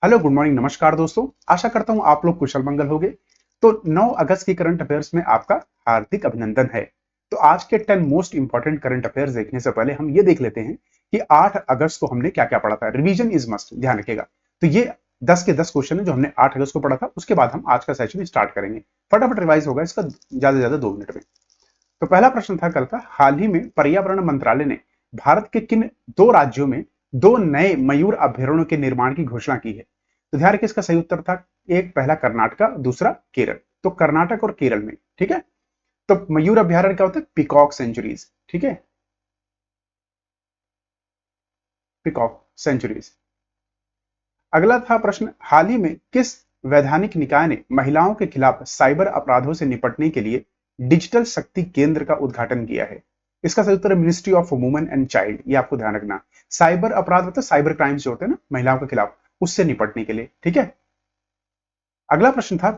Hello good morning नमस्कार दोस्तों। आशा करता हूं आप लोग कुशल मंगल होंगे। तो 9 अगस्त की करंट अफेयर्स में आपका हार्दिक अभिनंदन है। तो आज के 10 मोस्ट इंपॉर्टेंट करंट अफेयर्स देखने से पहले हम ये देख लेते हैं कि 8 अगस्त को हमने क्या क्या पढ़ा था। रिवीजन इज मस्ट, ध्यान रखिएगा। तो ये 10 के 10 क्वेश्चन है जो हमने 8 अगस्त को पढ़ा था। उसके बाद हम आज का सेशन स्टार्ट करेंगे। फटाफट रिवाइज होगा इसका ज्यादा से ज्यादा 2 मिनट में। तो पहला प्रश्न था कल का, हाल ही में पर्यावरण मंत्रालय ने भारत के किन दो राज्यों में दो नए मयूर अभयारण्यों के निर्माण की घोषणा की है। तो ध्यान रखिए, इसका सही उत्तर था एक पहला कर्नाटका, दूसरा केरल। तो कर्नाटक और केरल में, ठीक है। तो मयूर अभयारण्य क्या होता है? पिकॉक सेंचुरीज, ठीक है, पिकॉक सेंचुरीज। अगला था प्रश्न, हाल ही में किस वैधानिक निकाय ने महिलाओं के खिलाफ साइबर अपराधों से निपटने के लिए डिजिटल शक्ति केंद्र का उद्घाटन किया है? इसका सही उत्तर है ministry of women and child. ये आपको ध्यान रखना। साइबर अपराध मतलब साइबर क्राइम्स जो होते हैं ना महिलाओं के खिलाफ, उससे निपटने के लिए, ठीक है। अगला प्रश्न था,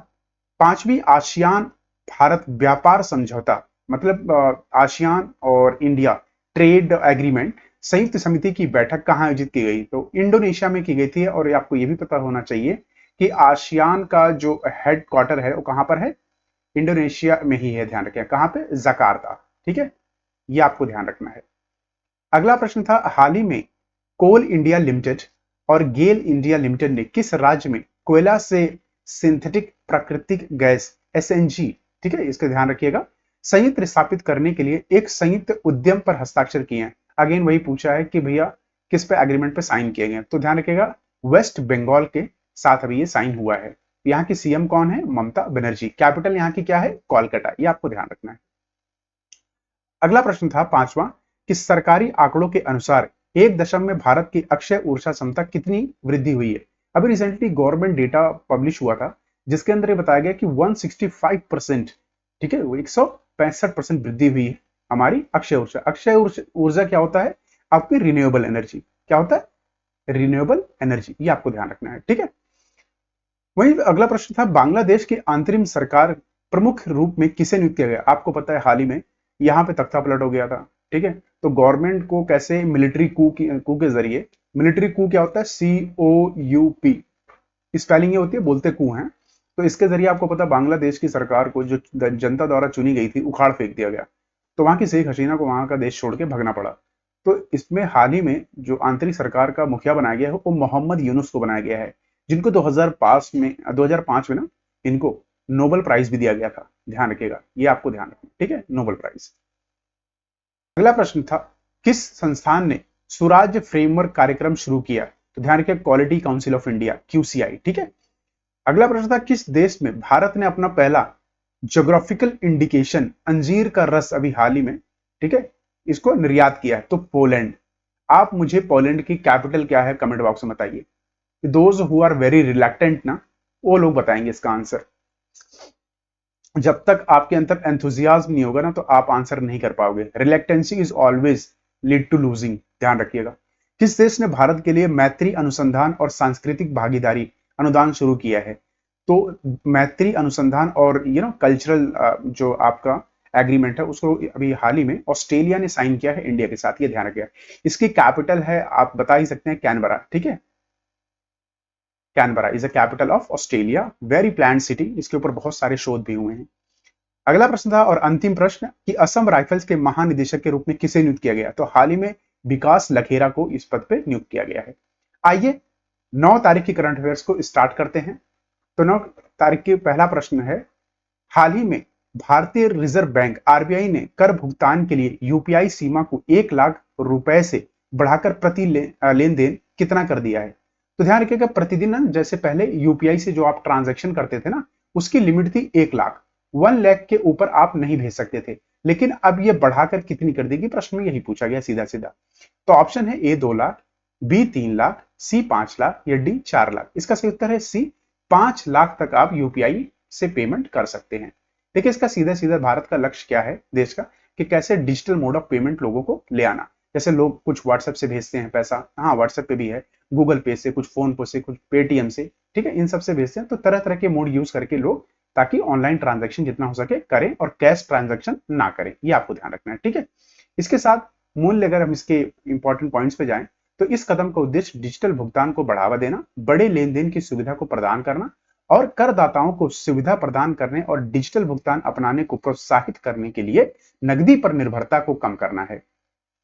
पांचवी आसियान भारत व्यापार समझौता मतलब आसियान और इंडिया ट्रेड एग्रीमेंट संयुक्त समिति की बैठक कहां आयोजित की गई? तो इंडोनेशिया में की गई थी। और आपको यह भी पता होना चाहिए कि आसियान का जो हेड क्वार्टर है वो कहां पर है? इंडोनेशिया में ही है। ध्यान रखें कहां पे? जकार्ता, ठीक है। ये आपको ध्यान रखना है। अगला प्रश्न था, हाल ही में कोल इंडिया लिमिटेड और गेल इंडिया लिमिटेड ने किस राज्य में कोयला से सिंथेटिक प्राकृतिक गैस एसएनजी, ठीक है, इसका ध्यान रखिएगा, संयंत्र स्थापित करने के लिए एक संयुक्त उद्यम पर हस्ताक्षर किए हैं? अगेन वही पूछा है कि भैया किस पे एग्रीमेंट पे साइन किए गए। तो ध्यान रखिएगा वेस्ट बंगाल के साथ अभी ये साइन हुआ है। यहाँ की सीएम कौन है? ममता बनर्जी। कैपिटल यहाँ की क्या है? कोलकाता। ये आपको ध्यान रखना है। अगला प्रश्न था पांचवा, कि सरकारी आंकड़ों के अनुसार एक दशक में भारत की अक्षय ऊर्जा क्षमता कितनी वृद्धि हुई है? अभी रिसेंटली गवर्नमेंट डेटा पब्लिश हुआ था जिसके अंदर ये बताया गया कि 165%, ठीक है, वो 165% वृद्धि हुई है हमारी अक्षय ऊर्जा। अक्षय ऊर्जा क्या होता है? आपकी रिन्यूएबल एनर्जी। क्या होता है? Renewable energy. ये आपको ध्यान रखना है, ठीक है। वहीं अगला प्रश्न था, बांग्लादेश की अंतरिम सरकार प्रमुख रूप में किसे नियुक्त किया गया? आपको पता है हाल ही में यहाँ पे तख्ता पलट हो गया था, ठीक है। तो गवर्नमेंट को कैसे मिलिट्री कू के जरिए, मिलिट्री कू क्या होता है? COUP, स्पेलिंग ये होती है, बोलते कू हैं। तो इसके जरिए आपको पता बांग्लादेश की सरकार को जो जनता द्वारा चुनी गई थी उखाड़ फेंक दिया गया। तो वहां की शेख हसीना को वहां का देश छोड़ के भगना पड़ा। तो इसमें हाल ही में जो आंतरिक सरकार का मुखिया बनाया गया है वो मोहम्मद यूनुस को बनाया गया है, जिनको 2005 में ना इनको नोबेल प्राइज भी दिया गया था। ध्यान रखिएगा, ये आपको ध्यान रखना, ठीक है, नोबेल प्राइज। अगला प्रश्न था, किस संस्थान ने सुराज फ्रेमवर्क कार्यक्रम शुरू किया? तो ध्यान रखिए quality council of India, QCI, ठीक है। अगला प्रश्न था, किस देश में भारत ने अपना पहला ज्योग्राफिकल इंडिकेशन अंजीर का रस अभी हाल ही में, ठीक है, इसको निर्यात किया है? तो पोलैंड। आप मुझे पोलैंड की कैपिटल क्या है कमेंट बॉक्स में बताइए। दोज हु आर वेरी रिलैक्टेंट ना, वो लोग बताएंगे इसका आंसर। जब तक आपके अंदर एंथुजियाज्म नहीं होगा ना तो आप आंसर नहीं कर पाओगे। Reluctancy is always lead to losing. ध्यान रखिएगा। किस देश ने भारत के लिए मैत्री अनुसंधान और सांस्कृतिक भागीदारी अनुदान शुरू किया है? तो मैत्री अनुसंधान और कल्चरल जो आपका एग्रीमेंट है उसको अभी हाल ही में ऑस्ट्रेलिया ने साइन किया है इंडिया के साथ। ये ध्यान रखिएगा। इसकी कैपिटल है, आप बता ही सकते हैं, कैनबरा, ठीक है। Canberra is a capital of Australia, very planned city. इसके ऊपर बहुत सारे शोध भी हुए हैं। अगला प्रश्न था और अंतिम प्रश्न, कि असम राइफल्स के महानिदेशक के रूप में किसे नियुक्त किया गया? तो हाल ही में विकास लखेरा को इस पद पे नियुक्त किया गया है। आइए 9 तारीख की करंट अफेयर्स को स्टार्ट करते हैं। तो 9 तारीख की पहला प्रश्न है, हाल ही में भारतीय रिजर्व बैंक RBI ने कर भुगतान के लिए UPI सीमा को 1 लाख रुपए से बढ़ाकर प्रति लेन देन कितना कर दिया है? तो ध्यान रखिएगा, प्रतिदिन ना, जैसे पहले UPI से जो आप ट्रांजैक्शन करते थे ना उसकी लिमिट थी 1 लाख, 1 लाख के ऊपर आप नहीं भेज सकते थे। लेकिन अब ये बढ़ाकर कितनी कर देगी? प्रश्न में यही पूछा गया सीधा सीधा। तो ऑप्शन है A 2 lakh, B 3 lakh, C 5 lakh या D 4 लाख। इसका सही उत्तर है C, 5 लाख तक आप UPI से पेमेंट कर सकते हैं। देखिए इसका सीधा सीधा भारत का लक्ष्य क्या है देश का, कि कैसे डिजिटल मोड ऑफ पेमेंट लोगों को ले आना। जैसे लोग कुछ व्हाट्सएप से भेजते हैं पैसा, हाँ व्हाट्सएप पे भी है, गूगल पे से, कुछ फोन पे से, कुछ पेटीएम से, ठीक है, इन सब से भेजते हैं। तो तरह तरह के मोड यूज करके लोग, ताकि ऑनलाइन ट्रांजेक्शन जितना हो सके करें और कैश ट्रांजेक्शन ना करें। ये आपको ध्यान रखना है, ठीक है। इसके साथ मूल्य, अगर हम इसके इंपॉर्टेंट पॉइंट्स पे जाएं तो इस कदम का उद्देश्य डिजिटल भुगतान को बढ़ावा देना, बड़े लेन देन की सुविधा को प्रदान करना और करदाताओं को सुविधा प्रदान करने और डिजिटल भुगतान अपनाने को प्रोत्साहित करने के लिए नकदी पर निर्भरता को कम करना है।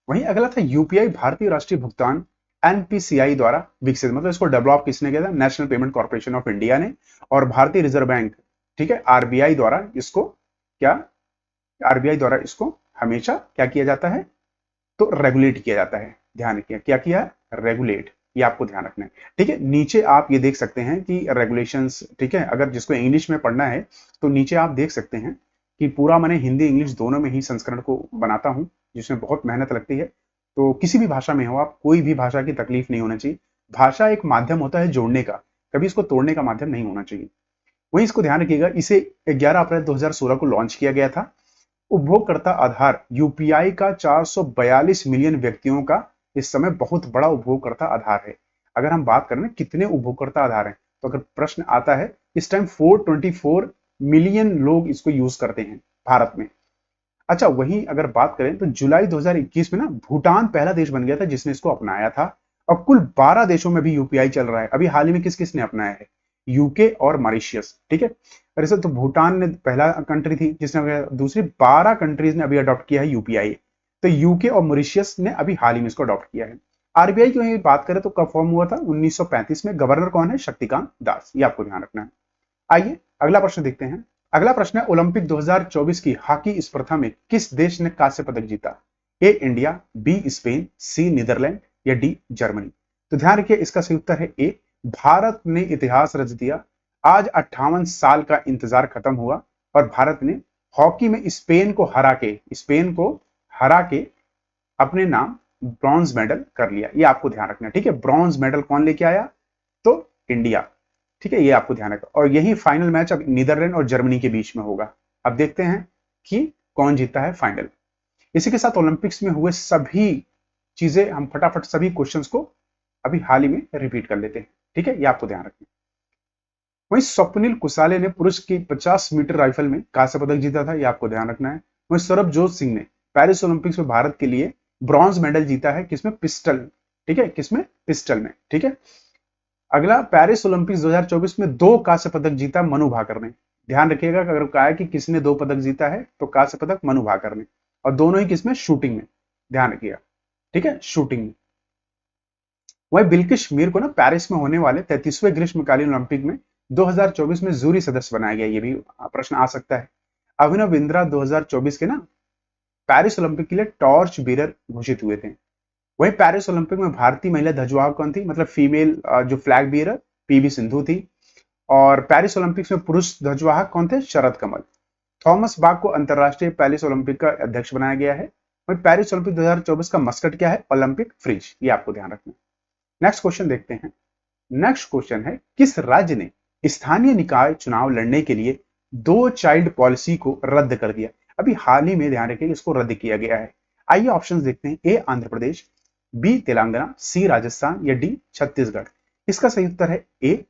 वहीं अगला था यूपीआई, भारतीय राष्ट्रीय भुगतान एनपीसीआई द्वारा विकसित, मतलब इसको डेवलप किसने किया था? National payment corporation of India ने, और भारतीय रिजर्व बैंक, ठीक है, आरबीआई द्वारा इसको क्या, आरबीआई द्वारा इसको हमेशा क्या किया जाता है? तो रेगुलेट किया जाता है। ध्यान रखिए, क्या किया है? रेगुलेट, ये आपको ध्यान रखना है। ठीक है, नीचे आप ये देख सकते हैं कि रेगुलेशंस, ठीक है, अगर जिसको इंग्लिश में पढ़ना है तो नीचे आप देख सकते हैं कि पूरा मैंने हिंदी इंग्लिश दोनों में ही संस्करण को बनाता हूं, जिसमें बहुत मेहनत लगती है। तो किसी भी भाषा में हो आप, कोई भी भाषा की तकलीफ नहीं होना चाहिए। भाषा एक माध्यम होता है जोड़ने का, कभी इसको तोड़ने का माध्यम नहीं होना चाहिए। वहीं इसको ध्यान रखिएगा, इसे 11 अप्रैल 2016 को लॉन्च किया गया था। उपभोगकर्ता आधार यूपीआई का 442 मिलियन व्यक्तियों का इस समय बहुत बड़ा उपभोगकर्ता आधार है। अगर हम बात करें कितने उपभोगकर्ता आधार हैं, तो अगर प्रश्न आता है, इस टाइम 424 मिलियन लोग इसको यूज करते हैं भारत में। अच्छा, वहीं अगर बात करें तो जुलाई 2021 में ना भूटान पहला देश बन गया था जिसने इसको अपनाया था, और कुल 12 देशों में भी यूपीआई चल रहा है। अभी हाल ही में किस किस ने अपनाया है? यूके और मॉरिशियस। ठीक है, वैसे तो भूटान ने पहला कंट्री थी जिसने अपनाया, दूसरी 12 कंट्रीज ने अभी अडॉप्ट किया है यूपीआई। तो यूके और मॉरिशियस ने अभी हाल ही में इसको अडॉप्ट किया है। आरबीआई की वहीं बात करें तो कब फॉर्म हुआ था? 1935 में। गवर्नर कौन है? शक्तिकांत दास, ये आपको ध्यान रखना है। आइए अगला प्रश्न देखते हैं। अगला प्रश्न है, ओलंपिक 2024 की हॉकी स्पर्धा में किस देश ने कांस्य पदक जीता? ए इंडिया, बी स्पेन, सी नीदरलैंड या डी जर्मनी? तो ध्यान रखिए, इसका सही उत्तर है ए, भारत ने इतिहास रच दिया। आज 58 साल का इंतजार खत्म हुआ और भारत ने हॉकी में स्पेन को हरा के अपने नाम ब्रॉन्ज मेडल कर लिया। ये आपको ध्यान रखना है। ठीक है, ब्रॉन्ज मेडल कौन लेके आया? तो इंडिया। ठीक है, ये आपको ध्यान रखना। और यही फाइनल मैच अब नीदरलैंड और जर्मनी के बीच में होगा। अब देखते हैं कि कौन जीता है फाइनल। इसी के साथ ओलंपिक्स में हुए सभी चीजें हम फटाफट सभी क्वेश्चंस को अभी हाल ही में रिपीट कर लेते हैं। ठीक है, ये आपको ध्यान रखना। वहीं स्वप्निल कुसाले ने पुरुष की 50 मीटर राइफल में कांस्य पदक जीता था, ये आपको ध्यान रखना है। वहीं सौरभजोत सिंह ने पेरिस ओलंपिक्स में भारत के लिए ब्रॉन्ज मेडल जीता है, किसमें? पिस्टल। ठीक है, किसमें? पिस्टल में। ठीक है, अगला, पेरिस ओलंपिक्स 2024 में 2 कांस्य पदक जीता मनु भाकर ने। ध्यान रखिएगा, अगर कहा है कि किसने 2 पदक जीता है तो कांस्य पदक मनु भाकर ने, और दोनों ही किसमें? शूटिंग में। ध्यान रखिएगा, ठीक है, शूटिंग में। वही बिल्किश मीर को ना पेरिस में होने वाले 33वें ग्रीष्मकालीन ओलंपिक में 2024 में जूरी सदस्य बनाया गया, ये भी प्रश्न आ सकता है। अभिनव बिंद्रा 2024 के ना पेरिस ओलंपिक के लिए टॉर्च बीरर घोषित हुए थे। वहीं पेरिस ओलंपिक में भारतीय महिला ध्वजवाहक कौन थी? मतलब फीमेल जो फ्लैग बीरर, पीवी सिंधु थी। और पेरिस ओलंपिक्स में पुरुष ध्वजवाहक कौन थे? शरद कमल। थॉमस बाक को अंतरराष्ट्रीय पेरिस ओलंपिक का अध्यक्ष बनाया गया है। वहीं पेरिस ओलंपिक 2024 का मस्कट क्या है? ओलंपिक फ्रिज, ये आपको ध्यान रखना। नेक्स्ट क्वेश्चन देखते हैं। नेक्स्ट क्वेश्चन है, किस राज्य ने स्थानीय निकाय चुनाव लड़ने के लिए 2 चाइल्ड पॉलिसी को रद्द कर दिया? अभी हाल ही में, ध्यान रखिए, इसको रद्द किया गया है। आइए ऑप्शंस देखते हैं। ए आंध्र प्रदेश, बी तेलंगाना, सी राजस्थान या डी छत्तीसगढ़? इसका सही उत्तर है ए।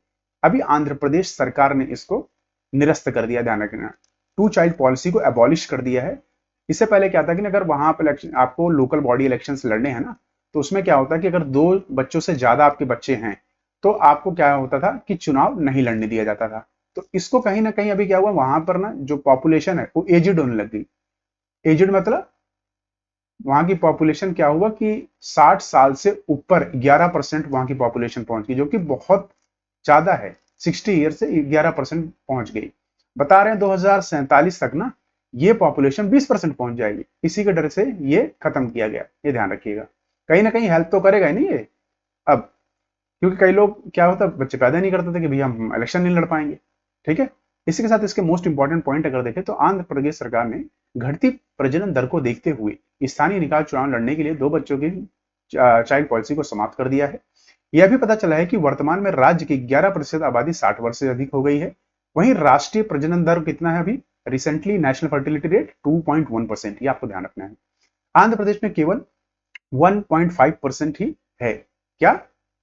अभी आंध्र प्रदेश सरकार ने इसको निरस्त कर दिया। ध्यान रखना, 2 चाइल्ड पॉलिसी को एबॉलिश कर दिया है। इससे पहले क्या था कि अगर वहां पर आपको लोकल बॉडी इलेक्शंस लड़ने हैं ना, तो उसमें क्या होता है कि अगर 2 बच्चों से ज्यादा आपके बच्चे हैं तो आपको क्या होता था कि चुनाव नहीं लड़ने दिया जाता था। तो इसको कहीं ना कहीं अभी क्या हुआ, वहां पर ना जो पॉपुलेशन है वो एजिड होने लग गई। एजिड मतलब वहां की पॉपुलेशन क्या हुआ कि 60 साल से ऊपर 11% वहां की पॉपुलेशन पहुंच गई, जो कि बहुत ज्यादा है। 60 ईयर से 11% पहुंच गई। बता रहे हैं 2047 तक ना ये पॉपुलेशन 20% पहुंच जाएगी। इसी के डर से ये खत्म किया गया, ये ध्यान रखिएगा। कहीं ना कहीं हेल्प तो करेगा ही नहीं ये अब, क्योंकि कई लोग क्या होता है, बच्चे पैदा नहीं करते थे कि भैया हम इलेक्शन नहीं लड़ पाएंगे। ठीक है, इसी के साथ इसके मोस्ट इंपॉर्टेंट पॉइंट अगर देखें तो आंध्र प्रदेश सरकार ने घटती प्रजनन दर को देखते हुए स्थानीय निकाय चुनाव लड़ने के लिए 2 बच्चों की चाइल्ड पॉलिसी को समाप्त कर दिया है। यह भी पता चला है कि वर्तमान में राज्य की 11% आबादी 60 वर्ष से अधिक हो गई है। वहीं राष्ट्रीय प्रजनन दर कितना है अभी? रिसेंटली नेशनल फर्टिलिटी रेट 2.1%, ये आपको ध्यान रखना है। आंध्र प्रदेश में केवल 1.5% ही है क्या?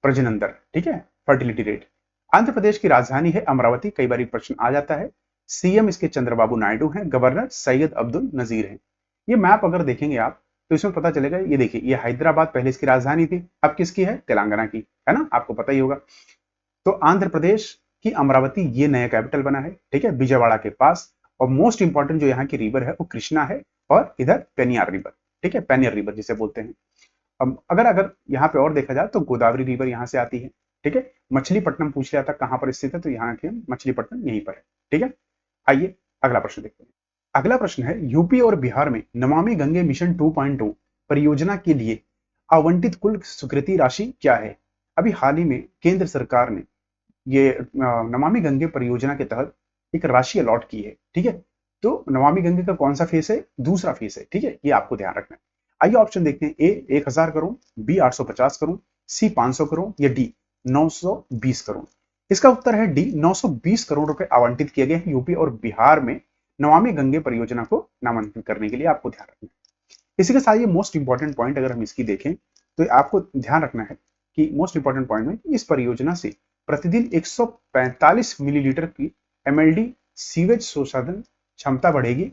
प्रजनन दर। ठीक है, फर्टिलिटी रेट। आंध्र प्रदेश की राजधानी है अमरावती। कई बार प्रश्न आ जाता है। सीएम इसके चंद्रबाबू नायडू हैं, गवर्नर सैयद अब्दुल नजीर हैं। ये मैप अगर देखेंगे आप तो इसमें पता चलेगा। ये देखिए, ये हैदराबाद पहले इसकी राजधानी थी, अब किसकी है? तेलंगाना की, है ना, आपको पता ही होगा। तो आंध्र प्रदेश की अमरावती ये नया कैपिटल बना है, ठीक है, विजयवाड़ा के पास। और मोस्ट इंपॉर्टेंट जो यहाँ की रिवर है वो कृष्णा है, और इधर पेनियार रिवर, ठीक है, पेनियर रिवर जिसे बोलते हैं। अब अगर अगर यहाँ पे और देखा जाए तो गोदावरी रिवर यहाँ से आती है, ठीक है। मछलीपट्टनम पूछ लिया था कहाँ पर स्थित है, तो यहाँ के मछलीपट्टनम यहीं पर है, ठीक है। आइए अगला प्रश्न देखते हैं। अगला प्रश्न है, यूपी और बिहार में नमामि गंगे मिशन 2.2 परियोजना के लिए आवंटित कुल स्वीकृति राशि क्या है? अभी हाल ही में केंद्र सरकार ने ये नमामि गंगे परियोजना के तहत एक राशि अलॉट की है, ठीक है। तो नमामि गंगे का कौन सा फेस है? दूसरा फेस है, ठीक है, ये आपको ध्यान रखना है। आइए ऑप्शन देखते हैं। ए 1000 करोड़, बी 850 करोड़, सी 500 करोड़ या डी 920 करोड़। इसका उत्तर है डी 920 करोड़ रुपए आवंटित किए गए हैं यूपी और बिहार में नमामि गंगे परियोजना को नामांकित करने के लिए, आपको ध्यान रखना है। इसी के साथ ये मोस्ट इंपॉर्टेंट पॉइंट अगर हम इसकी देखें तो आपको ध्यान रखना है कि मोस्ट इंपॉर्टेंट पॉइंट में इस परियोजना से प्रतिदिन 145 मिलीलीटर की एमएलडी सीवेज शोषण क्षमता बढ़ेगी।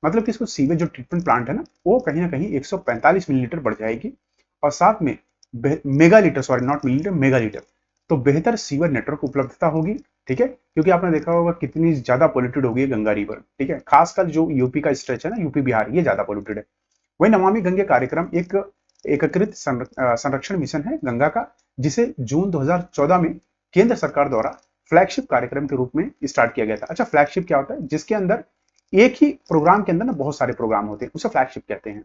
मतलब कि इसको सीवेज जो ट्रीटमेंट प्लांट है ना, वो कहीं ना कहीं 145 मिलीलीटर बढ़ जाएगी। और साथ में मेगालीटर, सॉरी नॉट मिलीलीटर, मेगालीटर, तो बेहतर सीवर नेटवर्क उपलब्धता होगी, ठीक है। क्योंकि आपने देखा होगा कितनी ज्यादा पोल्यूटेड होगी गंगा रिवर, ठीक है। खासकर जो यूपी का स्ट्रेच है ना, यूपी बिहार, ये ज्यादा पोल्यूटेड है। वही नमामि गंगे कार्यक्रम एक एकीकृत संरक्षण मिशन है गंगा का, जिसे जून 2014 में केंद्र सरकार द्वारा फ्लैगशिप कार्यक्रम के रूप में स्टार्ट किया गया था। अच्छा, फ्लैगशिप क्या होता है? जिसके अंदर एक ही प्रोग्राम के अंदर ना बहुत सारे प्रोग्राम होते हैं, उसे फ्लैगशिप कहते हैं,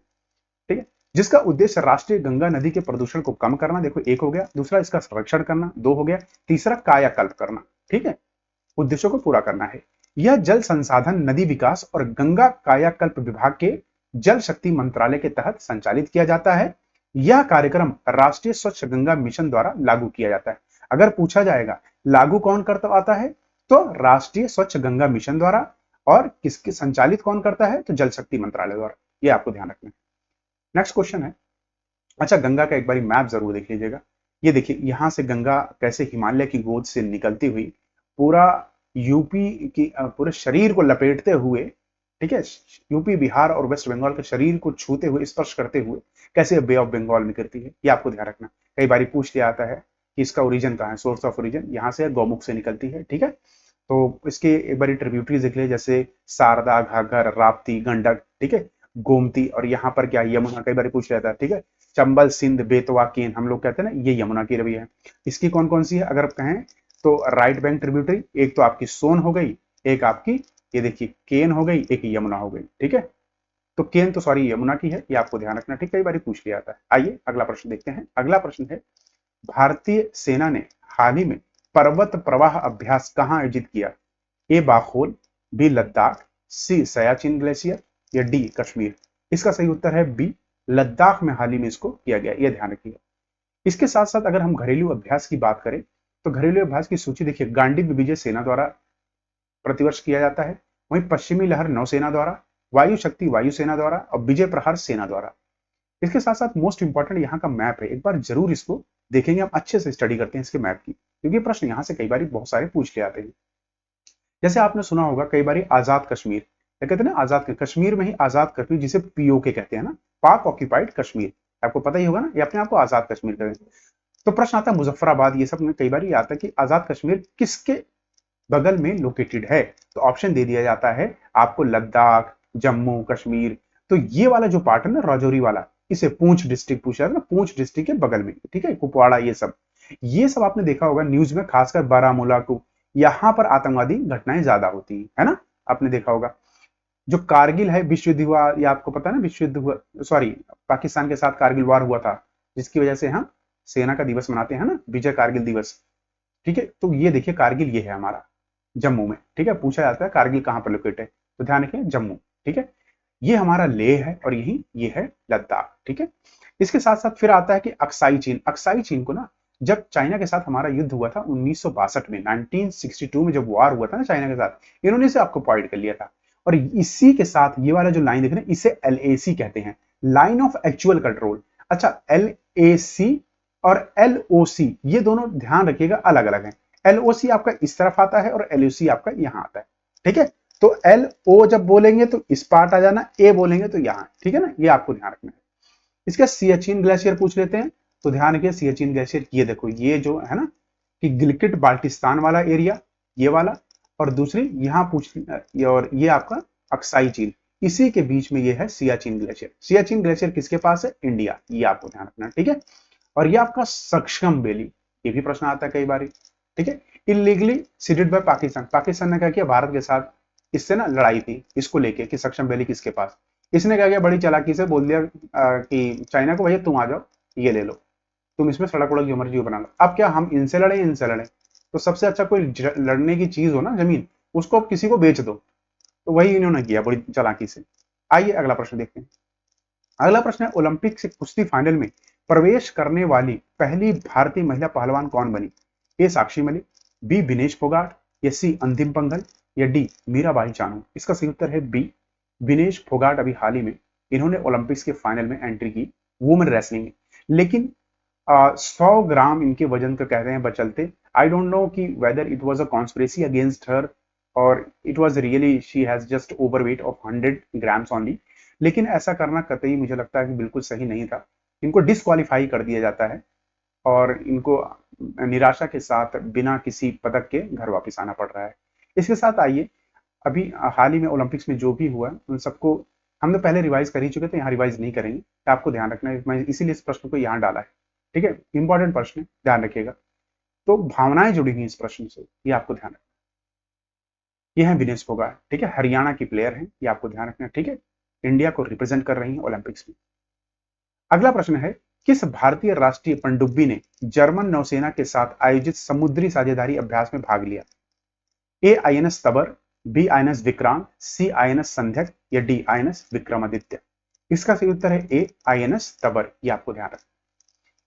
ठीक है। जिसका उद्देश्य राष्ट्रीय गंगा नदी के प्रदूषण को कम करना, देखो एक हो गया, दूसरा इसका संरक्षण करना, दो हो गया, तीसरा कायाकल्प करना, ठीक है, उद्देश्यों को पूरा करना है। यह जल संसाधन, नदी विकास और गंगा कायाकल्प विभाग के जल शक्ति मंत्रालय के तहत संचालित किया जाता है। यह कार्यक्रम राष्ट्रीय स्वच्छ गंगा मिशन द्वारा लागू किया जाता है। अगर पूछा जाएगा लागू कौन करता आता है, तो राष्ट्रीय स्वच्छ गंगा मिशन द्वारा, और किसके संचालित कौन करता है? तो जल शक्ति मंत्रालय द्वारा। ये आपको ध्यान रखना है। नेक्स्ट क्वेश्चन है, अच्छा गंगा का एक बार मैप जरूर देख लीजिएगा। ये देखिए, यहां से गंगा कैसे हिमालय की गोद से निकलती हुई पूरा यूपी की पूरे शरीर को लपेटते हुए, ठीक है, यूपी बिहार और वेस्ट बंगाल के शरीर को छूते हुए, स्पर्श करते हुए कैसे बे ऑफ बंगाल में गिरती है, ये आपको ध्यान रखना। कई बार पूछ लिया आता है कि इसका ओरिजिन कहाँ है, सोर्स ऑफ ओरिजिन, यहाँ से गौमुख से निकलती है, ठीक है। तो इसके एक बार ट्रिब्यूटरीज देख लिया, जैसे शारदा, घाघर, राप्ती, गंडक, ठीक है, गोमती, और यहाँ पर क्या यमुना, कई बार पूछ लिया था, ठीक है। चंबल, सिंध, बेतवा, केन, हम लोग कहते हैं ना, ये यमुना की रवि है। इसकी कौन कौन सी है अगर कहें तो? राइट बैंक ट्रिब्यूटरी, एक तो आपकी सोन हो गई, एक आपकी ये देखिए केन हो गई, एक यमुना हो गई, ठीक है। तो केन तो सॉरी यमुना की है, ये आपको ध्यान रखना, ठीक, कई बार पूछ लिया था। आइए अगला प्रश्न देखते हैं। अगला प्रश्न है, भारतीय सेना ने हाल ही में पर्वत प्रवाह अभ्यास कहां आयोजित किया? ए बाखोल, बी लद्दाख, सी सयाचिन ग्लेशियर या डी कश्मीर। इसका सही उत्तर है बी, लद्दाख में हाल ही में इसको किया गया, यह ध्यान रखिएगा। इसके साथ साथ अगर हम घरेलू अभ्यास की बात करें तो घरेलू अभ्यास की सूची देखिए, गांडीव विजय सेना द्वारा प्रतिवर्ष किया जाता है, वहीं पश्चिमी लहर नौसेना द्वारा, वायु शक्ति वायुसेना द्वारा और विजय प्रहार सेना द्वारा। इसके साथ साथ मोस्ट इंपॉर्टेंट यहाँ का मैप है, एक बार जरूर इसको देखेंगे, हम अच्छे से स्टडी करते हैं इसके मैप की, क्योंकि प्रश्न यहाँ से कई बार बहुत सारे पूछ ले आते हैं। जैसे आपने सुना होगा कई बार आजाद कश्मीर, क्या कहते हैं ना, आजाद कश्मीर में ही आजाद कश्मीर, जिसे पीओके कहते हैं ना, पाक ऑक्यूपाइड कश्मीर, आपको पता ही होगा ना, ये अपने आप को आजाद कश्मीर कहते हैं। तो प्रश्न आता है मुजफ्फराबाद, ये सब में कई बार ये आता है कि आजाद कश्मीर किसके बगल में लोकेटेड है? तो ऑप्शन दे दिया जाता है आपको, लद्दाख, जम्मू कश्मीर। तो ये वाला जो पार्ट है ना, राजौरी वाला, इसे पूंछ डिस्ट्रिक्ट पूछा ना, पूंछ डिस्ट्रिक्ट के बगल में, ठीक है, कुपवाड़ा, ये सब आपने देखा होगा न्यूज में, खासकर बारामूला को, यहां पर आतंकवादी घटनाएं ज्यादा होती है ना, आपने देखा होगा। जो कारगिल है, विश्व युद्ध हुआ, या आपको पता है ना, विश्व युद्ध हुआ, सॉरी पाकिस्तान के साथ कारगिल वार हुआ था, जिसकी वजह से हम सेना का दिवस मनाते हैं ना, विजय कारगिल दिवस, ठीक है। तो ये देखिए कारगिल ये है हमारा जम्मू में, ठीक है, पूछा जाता है कारगिल कहां पर लोकेट है, तो ध्यान रखिए जम्मू, ठीक है। ये हमारा लेह है और यही ये है लद्दाख, ठीक है। इसके साथ साथ फिर आता है कि अक्साई चीन। अक्साई चीन को ना, जब चाइना के साथ हमारा युद्ध हुआ था 1962 में, 1962 में जब वार हुआ था ना चाइना के साथ, इन्होंने से आपको पॉइंट कर लिया था। और इसी के साथ ये वाला जो लाइन देख रहे हैं, इसे LAC कहते हैं, लाइन ऑफ एक्चुअल कंट्रोल। अच्छा, LAC और LOC ये दोनों ध्यान रखिएगा अलग अलग है। LOC आपका इस तरफ आता है और LOC आपका यहां आता है, ठीक है। तो LO जब बोलेंगे तो इस पार्ट आ जाना, A बोलेंगे तो यहां, ठीक है ना, ये आपको ध्यान रखना है। इसका सियाचिन ग्लेशियर पूछ लेते हैं। तो ध्यान रखिए सियाचिन ग्लेशियर, ये देखो ये जो है ना कि गिलगिट बाल्टिस्तान वाला एरिया, ये वाला, और दूसरी यहाँ और ये आपका अक्साई चीन, इसी के बीच में ये है सियाचिन ग्लेशियर। सियाचिन ग्लेशियर किसके पास है? इंडिया, ये आपको ध्यान रखना है, ठीक है। और ये आपका सक्शम वैली, ये भी प्रश्न आता है कई बार, ठीक है। Illegally ceded by Pakistan, Pakistan ने क्या किया, भारत के साथ इससे ना लड़ाई थी इसको लेके कि सक्शम वैली किसके पास। इसने क्या किया, बड़ी चालाकी से बोल दिया कि चाइना को, भैया तुम आ जाओ, ये ले लो, तुम इसमें सड़क उड़क जो मर्जी बना लो। अब क्या हम इनसे लड़े इनसे लड़े? तो सबसे अच्छा कोई लड़ने की चीज हो ना, जमीन, उसको किसी को बेच दो। तो वही इन्होंने किया बड़ी चालाकी से। आइए अगला प्रश्न देखते हैं। अगला प्रश्न है, ओलंपिक से कुश्ती फाइनल में प्रवेश करने वाली पहली भारतीय महिला पहलवान कौन बनी? ए साक्षी मलिक, बी विनेश फोगाट, या सी अंतिम पंघल, या डी मीराबाई चानू। इसका सही उत्तर है बी विनेश फोगाट। अभी हाल ही में इन्होंने ओलंपिक्स के फाइनल में एंट्री की वुमेन रेसलिंग में, लेकिन 100 ग्राम इनके वजन का कह रहे हैं बचलते। आई डोंट नो कि whether it was a conspiracy against her और it was really she has just overweight of 100 grams only. लेकिन ऐसा करना कतई मुझे लगता है कि बिल्कुल सही नहीं था। इनको डिस्क्वालीफाई कर दिया जाता है और इनको निराशा के साथ बिना किसी पदक के घर वापस आना पड़ रहा है। इसके साथ आइए, अभी हाल ही में ओलंपिक्स में जो भी हुआ उन सबको हमने पहले रिवाइज कर ही चुके थे, यहाँ रिवाइज नहीं करेंगे, तो आपको ध्यान रखना है, मैं इसीलिए इस प्रश्न को यहाँ डाला है, ठीक है। इंपॉर्टेंट प्रश्न है, ध्यान रखिएगा। तो भावनाएं जुड़ी हुई इस प्रश्न से, ये आपको ध्यान रखना। ये है विनेश फोगाट, ठीक है, हरियाणा की प्लेयर है, ये आपको ध्यान रखना, ठीक है। इंडिया को रिप्रेजेंट कर रही है ओलंपिक्स में। अगला प्रश्न है, किस भारतीय राष्ट्रीय पनडुब्बी ने जर्मन नौसेना के साथ आयोजित समुद्री साझेदारी अभ्यास में भाग लिया? ए आईएनएस तबर, बी आईएनएस विक्रांत, सी आईएनएस संध्यक, या डी आईएनएस विक्रमादित्य। इसका सही उत्तर है ए आईएनएस तबर, ये आपको ध्यान रखना।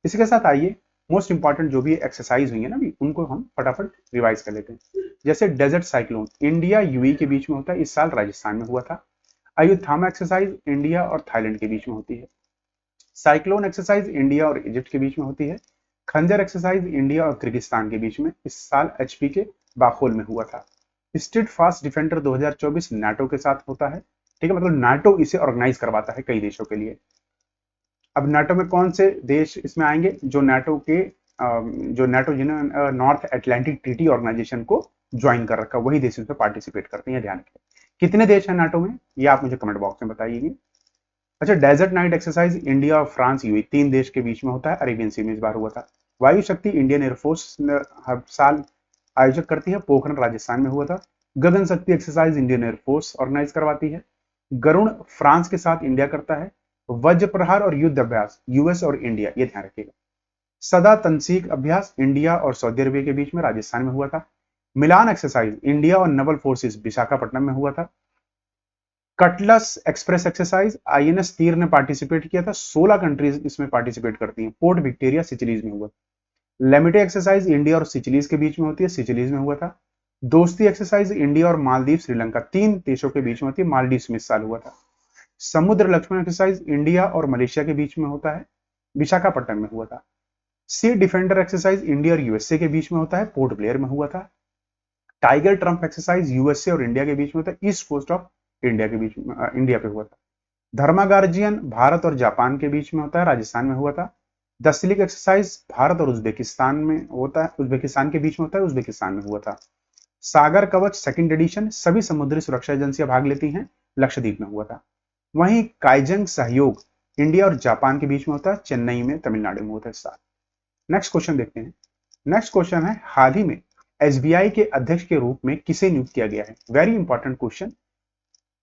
इसके साथ आइए, मोस्ट इंपॉर्टेंट जो भी एक्सरसाइज हुई है ना भी, उनको हम फटाफट रिवाइज कर लेते हैं। जैसे डेजर्ट साइक्लोन इंडिया यूएई के बीच में होता है, इस साल राजस्थान में हुआ था। अयुथामा एक्सरसाइज इंडिया और थाईलैंड के बीच में होती है। साइक्लोन एक्सरसाइज इंडिया और इजिप्ट के बीच में होती है। खंजर एक्सरसाइज इंडिया और किर्गिस्तान के बीच में इस साल एचपी के बाखोल में हुआ था। स्ट्रीट फास्ट डिफेंडर 2024 नाटो के साथ होता है, ठीक है, मतलब नाटो इसे ऑर्गेनाइज करवाता है कई देशों के लिए। अब नाटो में कौन से देश इसमें आएंगे? जो नाटो के जो नाटो जिन्होंने नॉर्थ अटलांटिक ट्रीटी ऑर्गेनाइजेशन को ज्वाइन कर रखा, वही देश इसमें पार्टिसिपेट करते हैं, ध्यान रखिए। कितने देश हैं नाटो में, ये आप मुझे कमेंट बॉक्स में बताइए। अच्छा, डेजर्ट नाइट एक्सरसाइज इंडिया और फ्रांस यूएई 3 देश के बीच में होता है, अरेबियन सी में इस बार हुआ था। वायु शक्ति इंडियन एयरफोर्स हर साल आयोजक करती है, पोखरण राजस्थान में हुआ था। गगन शक्ति एक्सरसाइज इंडियन एयरफोर्स ऑर्गेनाइज करवाती है। गरुण फ्रांस के साथ इंडिया करता है। वज्र प्रहार और युद्ध अभ्यास यूएस और इंडिया, ये ध्यान रखिएगा। सदा तनसीक अभ्यास इंडिया और सऊदी अरबिया के बीच में राजस्थान में हुआ था। मिलान एक्सरसाइज इंडिया और नवल फोर्सेस विशाखापट्टनम में हुआ था। कटलस एक्सप्रेस एक्सरसाइज आईएनएस तीर ने पार्टिसिपेट किया था, 16 कंट्रीज इसमें पार्टिसिपेट करती हैं, पोर्ट विक्टोरिया सिचिलीज में हुआ। लेमिटे एक्सरसाइज इंडिया और सिचिलीज के बीच में होती है, सिचिलीज में हुआ था। दोस्ती एक्सरसाइज इंडिया और मालदीव श्रीलंका 3 देशों के बीच में होती है, मालदीव में इस साल हुआ था। समुद्र लक्ष्मण एक्सरसाइज इंडिया और मलेशिया के बीच में होता है, विशाखापट्टनम में हुआ था। सी डिफेंडर एक्सरसाइज इंडिया और यूएसए के बीच में होता है, पोर्ट ब्लेयर में हुआ था। टाइगर ट्रंप एक्सरसाइज यूएसए और इंडिया के बीच में होता है, ईस्ट कोस्ट ऑफ इंडिया के बीच में इंडिया पे हुआ था। धर्मा गार्जियन भारत और जापान के बीच में होता है, राजस्थान में हुआ था। दस्तलिक एक्सरसाइज भारत और उज्बेकिस्तान में होता है, उज्बेकिस्तान के बीच में होता है, उज्बेकिस्तान में हुआ था। सागर कवच सेकंड एडिशन सभी समुद्री सुरक्षा एजेंसियां भाग लेती हैं, लक्षद्वीप में हुआ था। वहीं काइजंग सहयोग इंडिया और जापान के बीच में होता है, चेन्नई में तमिलनाडु में होता है इस साल। नेक्स्ट क्वेश्चन देखते हैं। नेक्स्ट क्वेश्चन है, हाल ही में एसबीआई के अध्यक्ष के रूप में किसे नियुक्त किया गया है? Very important question.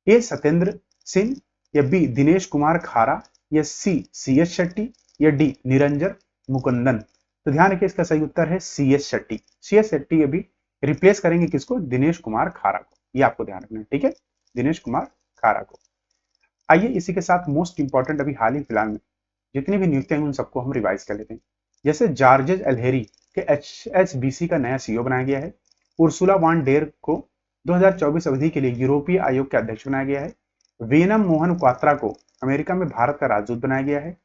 A Satyendra Singh, या बी दिनेश कुमार खारा, या सी एस शेट्टी, या डी निरंजन मुकुंदन। तो ध्यान रखिए इसका सही उत्तर है C S Shetty. C S Shetty अभी रिप्लेस करेंगे किसको? दिनेश कुमार खारा को, ये आपको ध्यान रखना है, ठीक है, दिनेश कुमार खारा को। आइए इसी के साथ मोस्ट इंपॉर्टेंट अभी हाल ही फिलहाल में जितनी भी नियुक्तियां उन सबको हम रिवाइज कर लेते हैं। जैसे जॉर्जेस एलहेरी के एचएसबीसी का नया सीईओ बनाया गया है। उर्सुला वान डेर को 2024 अवधि के लिए यूरोपीय आयोग के अध्यक्ष बनाया गया है। वीनम मोहन क्वात्रा को अमेरिका में भारत का राजदूत बनाया गया है।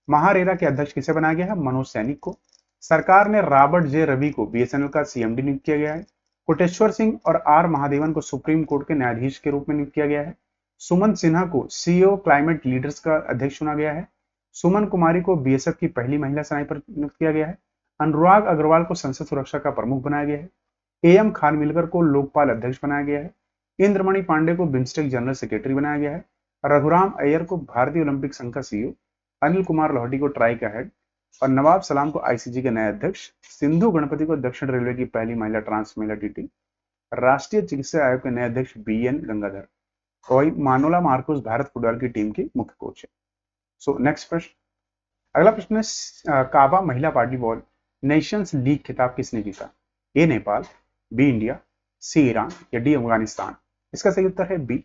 महारेरा के अध्यक्ष किसे बनाया गया है? मनोज सैनिक को। सरकार ने रॉबर्ट जे रवि को बीएसएनएल का सीएमडी नियुक्त किया गया है। कोटेश्वर सिंह और आर महादेवन को सुप्रीम कोर्ट के न्यायाधीश के रूप में नियुक्त किया गया है। सुमंत सिन्हा को सीईओ क्लाइमेट लीडर्स का अध्यक्ष चुना गया है। सुमन कुमारी को बीएसएफ की पहली महिला स्नाइपर नियुक्त किया गया है। अनुराग अग्रवाल को संसद सुरक्षा का प्रमुख बनाया गया है। एएम खानविलकर को लोकपाल अध्यक्ष बनाया गया है। इंद्रमणि पांडे को बिम्स्टेक जनरल सेक्रेटरी बनाया गया है। रघुराम अय्यर को भारतीय ओलंपिक संघ का सीईओ, अनिल कुमार लोहटी को ट्राई का हेड और नवाब सलाम को आईसीजी के नए अध्यक्ष, सिंधु गणपति को दक्षिण रेलवे की पहली महिला ट्रांस महिला टीटी, राष्ट्रीय चिकित्सा आयोग के नए अध्यक्ष बीएन गंगाधर और मानोला मार्कोस भारत फुटबॉल की टीम की मुख्य कोच है। सो नेक्स्ट प्रश्न, अगला प्रश्न है काबा महिला वॉलीबॉल नेशंस लीग खिताब किसने जीता? ए नेपाल, बी इंडिया, सी ईरान या डी अफगानिस्तान? इसका सही उत्तर है बी,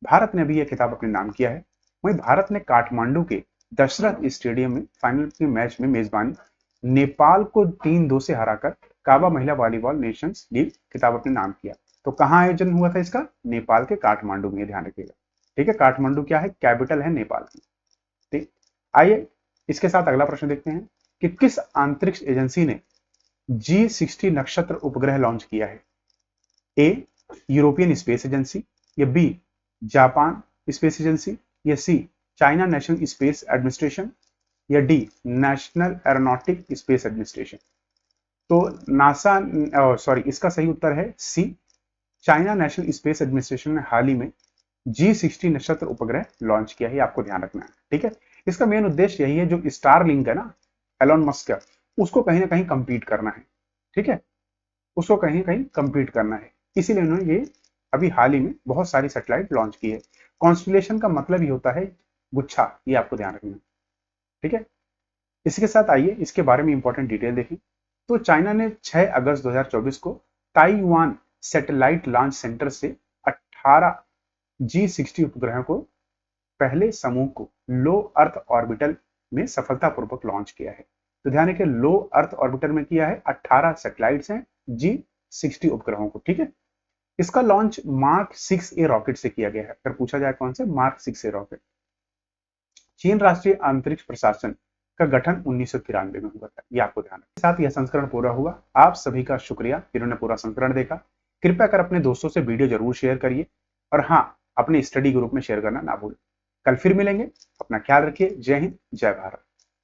भारत ने अभी यह खिताब अपने नाम किया है। वहीं भारत ने काठमांडू के दशरथ स्टेडियम में फाइनल के मैच में मेजबानी नेपाल को 3-2 से हराकर काबा महिला वॉलीबॉल नेशंस लीग खिताब अपने नाम किया। तो कहां आयोजन हुआ था इसका? नेपाल के काठमांडू में, ध्यान रखिएगा। ठीक है, काठमांडू क्या है? कैपिटल है नेपाल की। ठीक, आइए इसके साथ अगला प्रश्न देखते हैं कि किस अंतरिक्ष एजेंसी ने G60 नक्षत्र उपग्रह लॉन्च किया है? ए यूरोपियन स्पेस एजेंसी, या बी जापान स्पेस एजेंसी, या सी चाइना नेशनल स्पेस एडमिनिस्ट्रेशन, या D national aeronautic space administration? तो नासा इसका सही उत्तर है सी, चाइना नेशनल स्पेस एडमिनिस्ट्रेशन ने हाल ही में G60 नक्षत्र उपग्रह लॉन्च किया है, आपको ध्यान रखना है। ठीक है, इसका मेन उद्देश्य यही है, जो स्टारलिंक है ना एलोन मस्क का, उसको कहीं ना कहीं कंपीट करना है। ठीक है, उसको कहीं कहीं कंपीट करना है, इसीलिए उन्होंने ये अभी हाल ही में बहुत सारी सैटेलाइट लॉन्च की है। कॉन्स्टलेशन का मतलब ही होता है गुच्छा, ये आपको ध्यान रखना है। ठीक है, इसके साथ आइए इसके बारे में इंपॉर्टेंट डिटेल देखें। तो चाइना ने 6 अगस्त 2024 को ताइवान सैटेलाइट लॉन्च सेंटर से 18 G60 उपग्रहों को पहले समूह को लो अर्थ ऑर्बिटल में सफलतापूर्वक लॉन्च किया है। तो ध्यान रखिए, लो अर्थ ऑर्बिटर में किया है, 18 सैटेलाइट्स हैं G60 उपग्रहों को। ठीक है, इसका लॉन्च मार्क 6A रॉकेट से किया गया है। अगर पूछा जाए कौन से, मार्क 6A रॉकेट। चीन राष्ट्रीय अंतरिक्ष प्रशासन का गठन 1993 में हुआ था, ये आपको ध्यान रखना। साथ यह संस्करण पूरा हुआ। आप सभी का शुक्रिया जिन्होंने पूरा संस्करण देखा। कृपया कर अपने दोस्तों से वीडियो जरूर शेयर करिए और हाँ, अपने स्टडी ग्रुप में शेयर करना ना भूलें। कल फिर मिलेंगे, अपना ख्याल रखिए। जय हिंद, जय भारत।